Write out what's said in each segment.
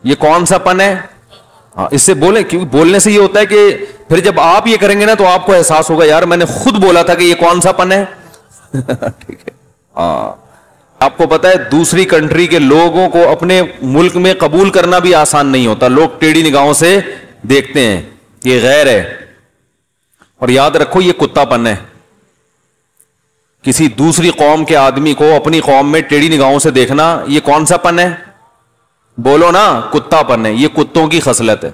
یہ کون سا پن ہے؟ ہاں اس سے بولیں، کیونکہ بولنے سے یہ ہوتا ہے کہ پھر جب آپ یہ کریں گے نا تو آپ کو احساس ہوگا یار میں نے خود بولا تھا کہ یہ کون سا پن ہے. ٹھیک ہے. ہاں آپ کو پتا ہے دوسری کنٹری کے لوگوں کو اپنے ملک میں قبول کرنا بھی آسان نہیں ہوتا. لوگ ٹیڑھی نگاہوں سے دیکھتے ہیں یہ غیر ہے. اور یاد رکھو یہ کتا پن ہے. کسی دوسری قوم کے آدمی کو اپنی قوم میں ٹیڑھی نگاہوں سے دیکھنا یہ کون سا پن ہے؟ بولو نا، کتا پن ہے. یہ کتوں کی خصلت ہے.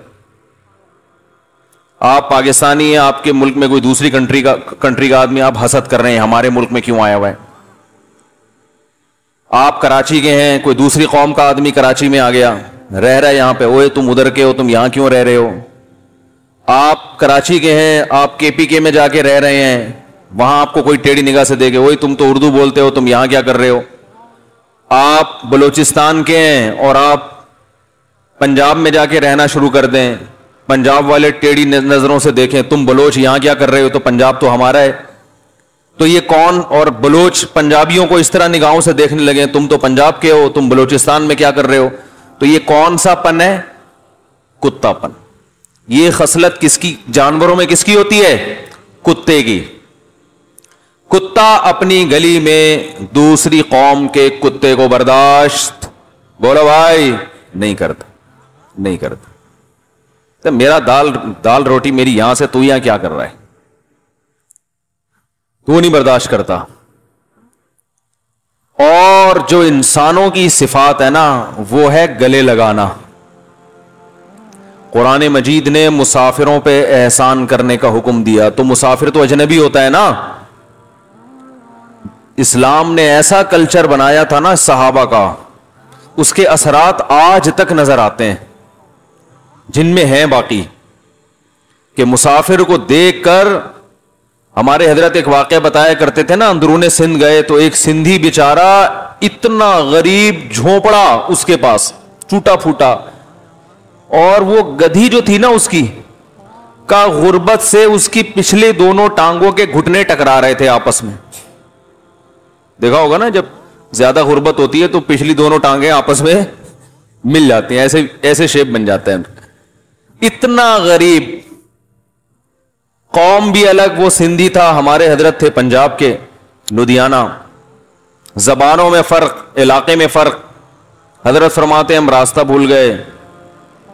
آپ پاکستانی ہیں، آپ کے ملک میں کوئی دوسری کنٹری کا آدمی، آپ حسد کر رہے ہیں ہمارے ملک میں کیوں آیا ہوا ہے. آپ کراچی کے ہیں، کوئی دوسری قوم کا آدمی کراچی میں آ گیا، رہ رہا ہے یہاں پہ، اوے تم ادھر کے ہو، تم یہاں کیوں رہ رہے ہو. آپ کراچی کے ہیں، آپ کے پی کے میں جا کے رہ رہے ہیں، وہاں آپ کو کوئی ٹیڑھی نگاہ سے دیکھے، وہی تم تو اردو بولتے ہو، تم یہاں کیا کر رہے ہو. آپ بلوچستان کے ہیں اور آپ پنجاب میں جا کے رہنا شروع کر دیں، پنجاب والے ٹیڑھی نظروں سے دیکھیں تم بلوچ یہاں کیا کر رہے ہو، تو پنجاب تو ہمارا ہے. تو یہ کون، اور بلوچ پنجابیوں کو اس طرح نگاہوں سے دیکھنے لگے تم تو پنجاب کے ہو، تم بلوچستان میں کیا کر رہے ہو. تو یہ کون سا پن ہے؟ کتا پن. یہ خصلت کس کی، جانوروں میں کس کی ہوتی ہے؟ کتے کی. کتا اپنی گلی میں دوسری قوم کے کتے کو برداشت، بولو بھائی، نہیں کرتا. نہیں کرتا. تو میرا دال روٹی میری یہاں سے، تو یہاں کیا کر رہا ہے؟ تو نہیں برداشت کرتا. اور جو انسانوں کی صفات ہے نا وہ ہے گلے لگانا. قرآن مجید نے مسافروں پہ احسان کرنے کا حکم دیا. تو مسافر تو اجنبی ہوتا ہے نا. اسلام نے ایسا کلچر بنایا تھا نا صحابہ کا، اس کے اثرات آج تک نظر آتے ہیں جن میں ہیں باقی، کہ مسافر کو دیکھ کر ہمارے حضرت ایک واقعہ بتایا کرتے تھے نا، اندرون سندھ گئے تو ایک سندھی بیچارہ اتنا غریب جھونپڑا اس کے پاس ٹوٹا پھوٹا، اور وہ گدھی جو تھی نا اس کی کا غربت سے اس کی پچھلے دونوں ٹانگوں کے گھٹنے ٹکرا رہے تھے آپس میں. دیکھا ہوگا نا جب زیادہ غربت ہوتی ہے تو پچھلی دونوں ٹانگیں آپس میں مل جاتی ہیں، ایسے شیپ بن جاتے ہیں. اتنا غریب، قوم بھی الگ، وہ سندھی تھا، ہمارے حضرت تھے پنجاب کے لدھیانہ. زبانوں میں فرق، علاقے میں فرق. حضرت فرماتے ہیں ہم راستہ بھول گئے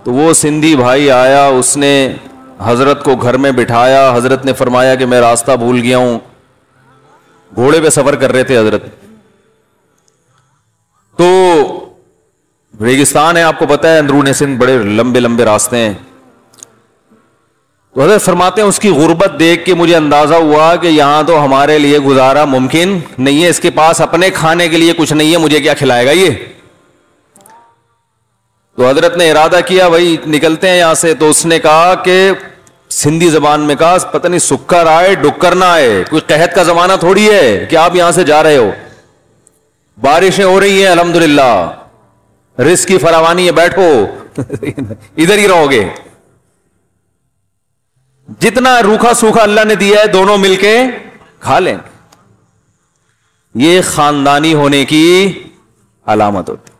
تو وہ سندھی بھائی آیا، اس نے حضرت کو گھر میں بٹھایا. حضرت نے فرمایا کہ میں راستہ بھول گیا ہوں. گھوڑے پہ سفر کر رہے تھے حضرت، تو ریگستان ہے آپ کو پتا ہے، اندرون سندھ بڑے لمبے لمبے راستے ہیں. تو حضرت فرماتے ہیں اس کی غربت دیکھ کے مجھے اندازہ ہوا کہ یہاں تو ہمارے لیے گزارا ممکن نہیں ہے، اس کے پاس اپنے کھانے کے لیے کچھ نہیں ہے، مجھے کیا کھلائے گا یہ. تو حضرت نے ارادہ کیا بھائی نکلتے ہیں یہاں سے. تو اس نے کہا کہ سندھی زبان میں کہا پتہ نہیں سکر آئے ڈکر نہ آئے، کوئی قحط کا زمانہ تھوڑی ہے کہ آپ یہاں سے جا رہے ہو، بارشیں ہو رہی ہیں الحمدللہ، رزق کی فراوانی ہے، بیٹھو ادھر ہی رہو گے. جتنا روکھا سوکھا اللہ نے دیا ہے دونوں مل کے کھا لیں. یہ خاندانی ہونے کی علامت ہوتی.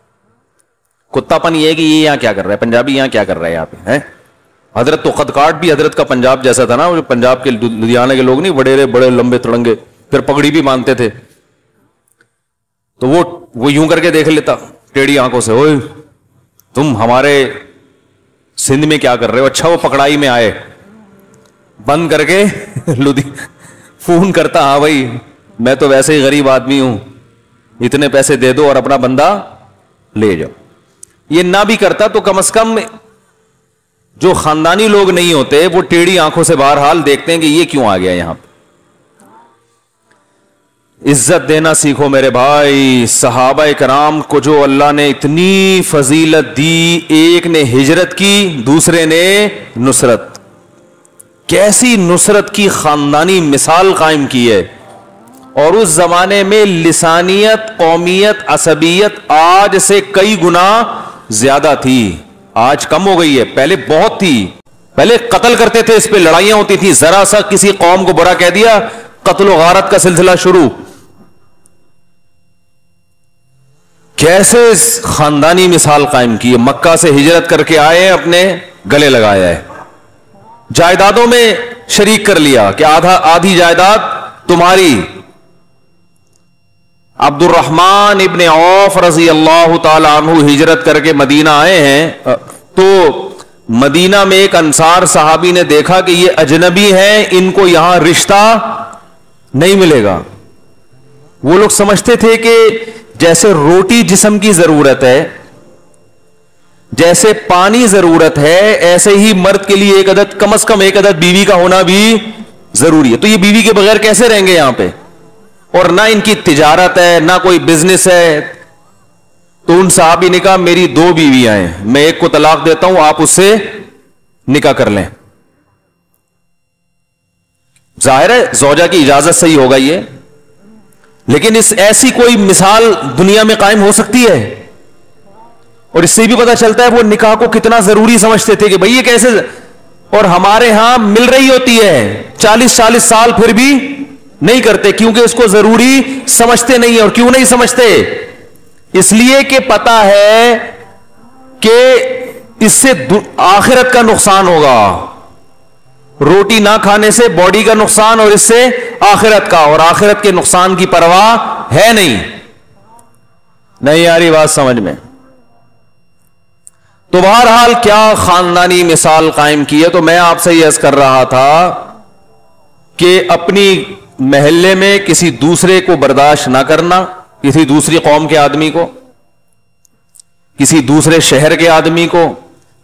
کتا پن یہ ہے کہ یہ یہاں کیا کر رہا ہے، پنجابی یہاں کیا کر رہا ہے یہاں پہ. حضرت تو خط کاٹ بھی حضرت کا پنجاب جیسا تھا نا، پنجاب کے لدھیانہ کے لوگ نہیں بڑے بڑے لمبے تڑنگے، پھر پگڑی بھی باندھتے تھے. تو وہ یوں کر کے دیکھ لیتا ٹیڑھی آنکھوں سے، اوئے تم ہمارے سندھ میں کیا کر رہے ہو. اچھا وہ پکڑائی میں آئے، بند کر کے فون کرتا، ہاں بھائی میں تو ویسے ہی غریب آدمی ہوں، اتنے پیسے دے دو اور اپنا بندہ لے جاؤ. یہ نہ بھی کرتا تو کم از کم جو خاندانی لوگ نہیں ہوتے وہ ٹیڑھی آنکھوں سے بہرحال دیکھتے ہیں کہ یہ کیوں آ گیا یہاں پہ. عزت دینا سیکھو میرے بھائی. صحابہ کرام کو جو اللہ نے اتنی فضیلت دی، ایک نے ہجرت کی، دوسرے نے نصرت. کیسی نصرت کی خاندانی مثال قائم کی ہے. اور اس زمانے میں لسانیت، قومیت، عصبیت آج سے کئی گنا زیادہ تھی. آج کم ہو گئی ہے، پہلے بہت تھی. پہلے قتل کرتے تھے، اس پہ لڑائیاں ہوتی تھی. ذرا سا کسی قوم کو برا کہہ دیا، قتل و غارت کا سلسلہ شروع. کیسے خاندانی مثال قائم کی ہے. مکہ سے ہجرت کر کے آئے, اپنے گلے لگایا ہے, جائیدادوں میں شریک کر لیا کہ آدھی جائیداد تمہاری. عبد الرحمن ابن عوف رضی اللہ تعالی عنہ ہجرت کر کے مدینہ آئے ہیں, تو مدینہ میں ایک انصار صحابی نے دیکھا کہ یہ اجنبی ہیں, ان کو یہاں رشتہ نہیں ملے گا. وہ لوگ سمجھتے تھے کہ جیسے روٹی جسم کی ضرورت ہے, جیسے پانی ضرورت ہے, ایسے ہی مرد کے لیے ایک عدد, کم از کم ایک عدد بیوی کا ہونا بھی ضروری ہے. تو یہ بیوی کے بغیر کیسے رہیں گے یہاں پہ, اور نہ ان کی تجارت ہے نہ کوئی بزنس ہے. تو ان صحابی نے کہا میری 2 بیویاں ہیں, میں ایک کو طلاق دیتا ہوں, آپ اس سے نکاح کر لیں. ظاہر ہے زوجہ کی اجازت سے ہی ہوگا یہ, لیکن اس ایسی کوئی مثال دنیا میں قائم ہو سکتی ہے. اور اس سے بھی پتہ چلتا ہے وہ نکاح کو کتنا ضروری سمجھتے تھے کہ بھئی یہ کیسے, اور ہمارے ہاں مل رہی ہوتی ہے 40 سال پھر بھی نہیں کرتے, کیونکہ اس کو ضروری سمجھتے نہیں. اور کیوں نہیں سمجھتے؟ اس لیے کہ پتہ ہے کہ اس سے آخرت کا نقصان ہوگا. روٹی نہ کھانے سے باڈی کا نقصان, اور اس سے آخرت کا, اور آخرت کے نقصان کی پرواہ ہے نہیں آ رہی بات سمجھ میں. تو بہرحال کیا خاندانی مثال قائم کی ہے. تو میں آپ سے یہ عرض کر رہا تھا کہ اپنی محلے میں کسی دوسرے کو برداشت نہ کرنا, کسی دوسری قوم کے آدمی کو, کسی دوسرے شہر کے آدمی کو,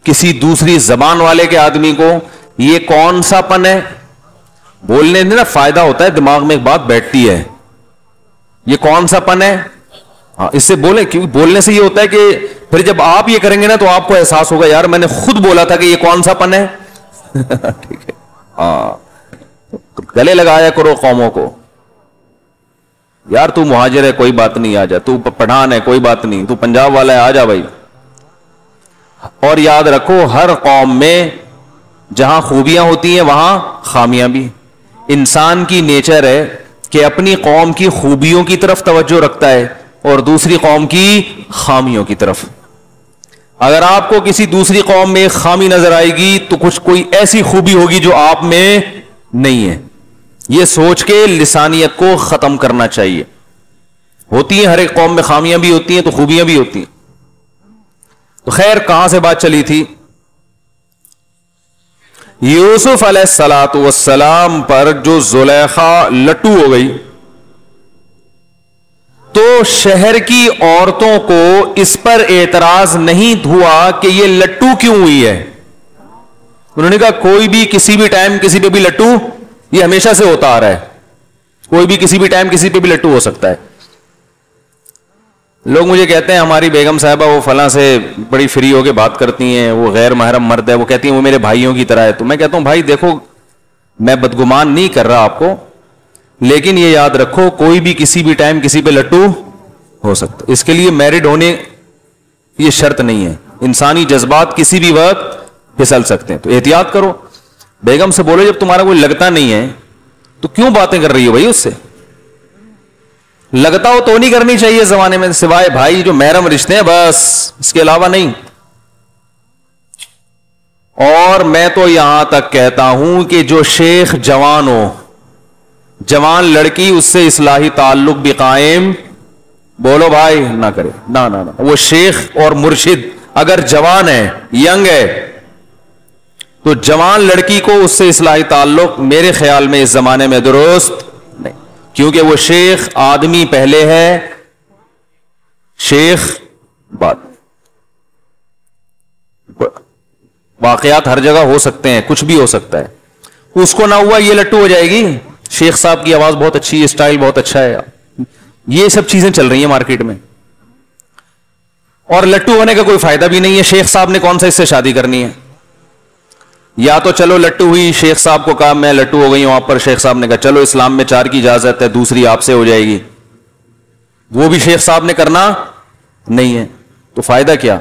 کسی دوسری زبان والے کے آدمی کو, یہ کون سا پن ہے؟ بولنے میں نا فائدہ ہوتا ہے, دماغ میں ایک بات بیٹھتی ہے, یہ کون سا پن ہے. ہاں اس سے بولیں, کیونکہ بولنے سے یہ ہوتا ہے کہ پھر جب آپ یہ کریں گے نا تو آپ کو احساس ہوگا یار میں نے خود بولا تھا کہ یہ کون سا پن ہے. ٹھیک ہے, ہاں گلے لگایا کرو قوموں کو, یار تو مہاجر ہے کوئی بات نہیں, آ جا, تو پٹھان ہے کوئی بات نہیں, تو پنجاب والا ہے آ جا بھائی. اور یاد رکھو ہر قوم میں جہاں خوبیاں ہوتی ہیں وہاں خامیاں بھی. انسان کی نیچر ہے کہ اپنی قوم کی خوبیوں کی طرف توجہ رکھتا ہے اور دوسری قوم کی خامیوں کی طرف. اگر آپ کو کسی دوسری قوم میں ایک خامی نظر آئے گی تو کچھ کوئی ایسی خوبی ہوگی جو آپ میں نہیں ہے. یہ سوچ کے لسانیت کو ختم کرنا چاہیے. ہوتی ہیں ہر ایک قوم میں خامیاں بھی ہوتی ہیں تو خوبیاں بھی ہوتی ہیں. تو خیر کہاں سے بات چلی تھی؟ یوسف علیہ الصلوۃ والسلام پر جو زلیخا لٹو ہو گئی تو شہر کی عورتوں کو اس پر اعتراض نہیں ہوا کہ یہ لٹو کیوں ہوئی ہے. انہوں نے کہا کوئی بھی کسی بھی ٹائم کسی پہ بھی لٹو, یہ ہمیشہ سے ہوتا آ رہا ہے, کوئی بھی کسی بھی ٹائم کسی پہ بھی لٹو ہو سکتا ہے. لوگ مجھے کہتے ہیں ہماری بیگم صاحبہ وہ فلاں سے بڑی فری ہو کے بات کرتی ہیں, وہ غیر محرم مرد ہے, وہ کہتی ہیں وہ میرے بھائیوں کی طرح ہے. تو میں کہتا ہوں بھائی دیکھو میں بدگمان نہیں کر رہا آپ کو, لیکن یہ یاد رکھو کوئی بھی کسی بھی ٹائم کسی پہ لٹو ہو سکتا. اس کے لیے میرڈ ہونے یہ شرط نہیں ہے, انسانی جذبات کسی بھی وقت پھسل سکتے ہیں. تو احتیاط کرو. بیگم سے بولو جب تمہارا کوئی لگتا نہیں ہے تو کیوں باتیں کر رہی ہو بھائی اس سے, لگتا ہو تو نہیں کرنی چاہیے زمانے میں, سوائے بھائی جو محرم رشتے ہیں بس, اس کے علاوہ نہیں. اور میں تو یہاں تک کہتا ہوں کہ جو شیخ جوان ہو, جوان لڑکی اس سے اصلاحی تعلق بھی قائم بولو بھائی نہ کرے, نہ وہ شیخ اور مرشد اگر جوان ہے ینگ ہے تو جوان لڑکی کو اس سے اصلاحی تعلق میرے خیال میں اس زمانے میں درست نہیں, کیونکہ وہ شیخ آدمی پہلے ہے, شیخ بعد. واقعات ہر جگہ ہو سکتے ہیں, کچھ بھی ہو سکتا ہے. اس کو نہ ہوا یہ لٹو ہو جائے گی, شیخ صاحب کی آواز بہت اچھی ہے, اسٹائل بہت اچھا ہے, یہ سب چیزیں چل رہی ہیں مارکیٹ میں. اور لٹو ہونے کا کوئی فائدہ بھی نہیں ہے. شیخ صاحب نے کون سا اس سے شادی کرنی ہے؟ یا تو چلو لٹو ہوئی, شیخ صاحب کو کہا میں لٹو ہو گئی ہوں آپ پر, شیخ صاحب نے کہا چلو اسلام میں 4 کی اجازت ہے, دوسری آپ سے ہو جائے گی, وہ بھی شیخ صاحب نے کرنا نہیں ہے. تو فائدہ کیا؟